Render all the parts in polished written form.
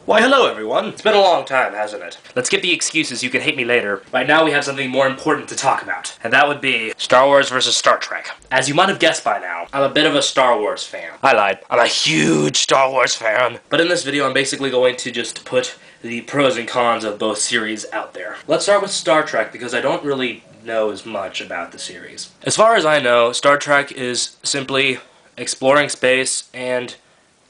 Why hello everyone, it's been a long time, hasn't it? Let's skip the excuses, you can hate me later. Right now we have something more important to talk about, and that would be Star Wars versus Star Trek. As you might have guessed by now, I'm a bit of a Star Wars fan. I lied, I'm a huge Star Wars fan. But in this video I'm basically going to just put the pros and cons of both series out there. Let's start with Star Trek because I don't really know as much about the series. As far as I know, Star Trek is simply exploring space and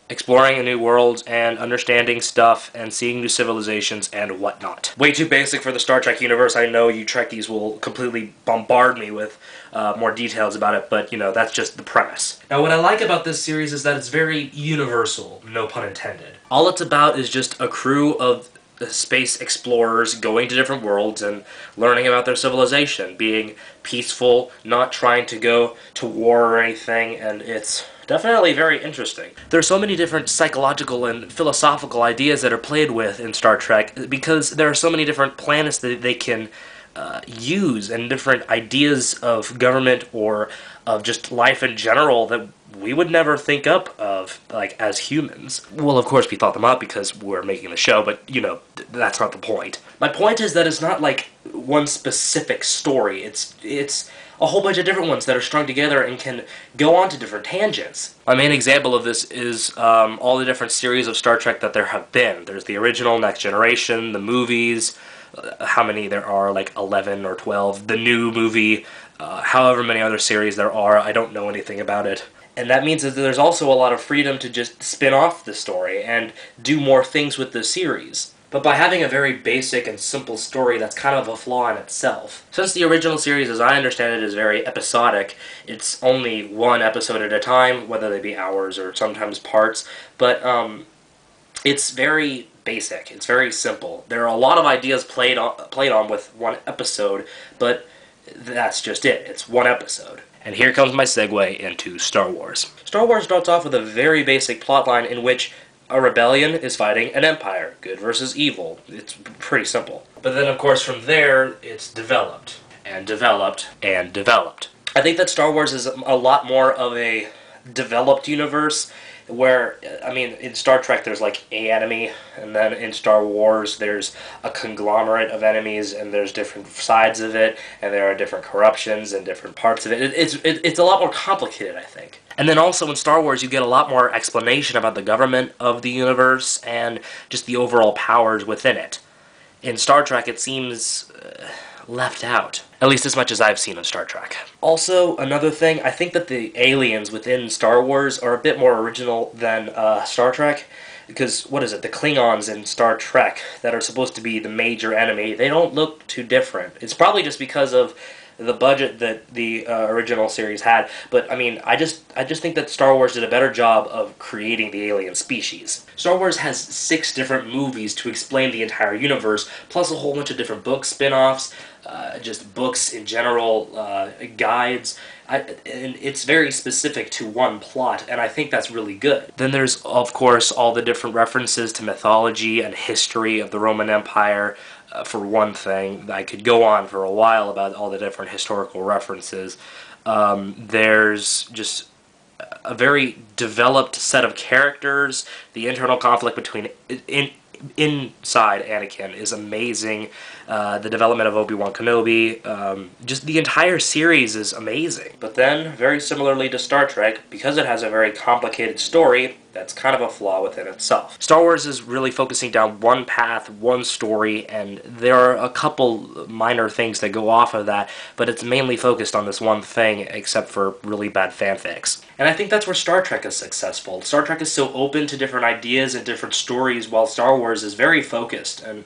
exploring a new world and understanding stuff and seeing new civilizations and whatnot. Way too basic for the Star Trek universe. I know you Trekkies will completely bombard me with more details about it, but you know, that's just the premise. Now what I like about this series is that it's very universal, no pun intended. All it's about is just a crew of space explorers going to different worlds and learning about their civilization, being peaceful, not trying to go to war or anything, and it's definitely very interesting. There's so many different psychological and philosophical ideas that are played with in Star Trek because there are so many different planets that they can use and different ideas of government or of just life in general that we would never think up of, like, as humans. Well, of course we thought them up because we're making the show, but, you know, that's not the point. My point is that it's not, like, one specific story. It's a whole bunch of different ones that are strung together and can go on to different tangents. My main example of this is all the different series of Star Trek that there have been. There's the original, Next Generation, the movies, how many there are, like 11 or 12, the new movie, however many other series there are, I don't know anything about it. And that means that there's also a lot of freedom to just spin off the story and do more things with the series. But by having a very basic and simple story, that's kind of a flaw in itself. Since the original series, as I understand it, is very episodic, it's only one episode at a time, whether they be hours or sometimes parts, but it's very basic, it's very simple. There are a lot of ideas played on with one episode, but that's just it, it's one episode. And here comes my segue into Star Wars. Star Wars starts off with a very basic plotline in which a rebellion is fighting an empire, good versus evil. It's pretty simple. But then, of course, from there, it's developed, and developed, and developed. I think that Star Wars is a lot more of a developed universe, where, I mean, in Star Trek there's like a enemy, and then in Star Wars there's a conglomerate of enemies, and there's different sides of it, and there are different corruptions and different parts of it. It's a lot more complicated, I think. And then also in Star Wars you get a lot more explanation about the government of the universe and just the overall powers within it. In Star Trek it seems left out. At least as much as I've seen of Star Trek. Also, another thing, I think that the aliens within Star Wars are a bit more original than Star Trek, because, what is it, the Klingons in Star Trek that are supposed to be the major enemy, they don't look too different. It's probably just because of the budget that the original series had, but I mean, I just think that Star Wars did a better job of creating the alien species. Star Wars has 6 different movies to explain the entire universe, plus a whole bunch of different books, spin-offs, just books in general, guides, and it's very specific to one plot, and I think that's really good. Then there's, of course, all the different references to mythology and history of the Roman Empire. For one thing, I could go on for a while about all the different historical references. There's just a very developed set of characters. The internal conflict between inside Anakin is amazing. The development of Obi-Wan Kenobi, just the entire series is amazing. But then, very similarly to Star Trek, because it has a very complicated story, that's kind of a flaw within itself. Star Wars is really focusing down one path, one story, and there are a couple minor things that go off of that, but it's mainly focused on this one thing, except for really bad fanfics. And I think that's where Star Trek is successful. Star Trek is so open to different ideas and different stories, while Star Wars is very focused, and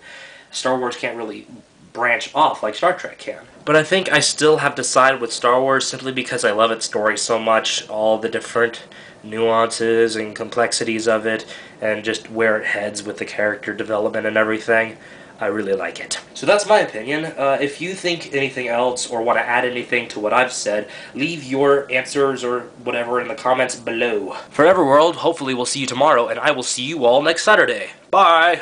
Star Wars can't really branch off like Star Trek can. But I think I still have to side with Star Wars simply because I love its story so much, all the different nuances and complexities of it, and just where it heads with the character development and everything. I really like it. So that's my opinion. If you think anything else or want to add anything to what I've said, leave your answers or whatever in the comments below. Forever World, hopefully we'll see you tomorrow, and I will see you all next Saturday. Bye!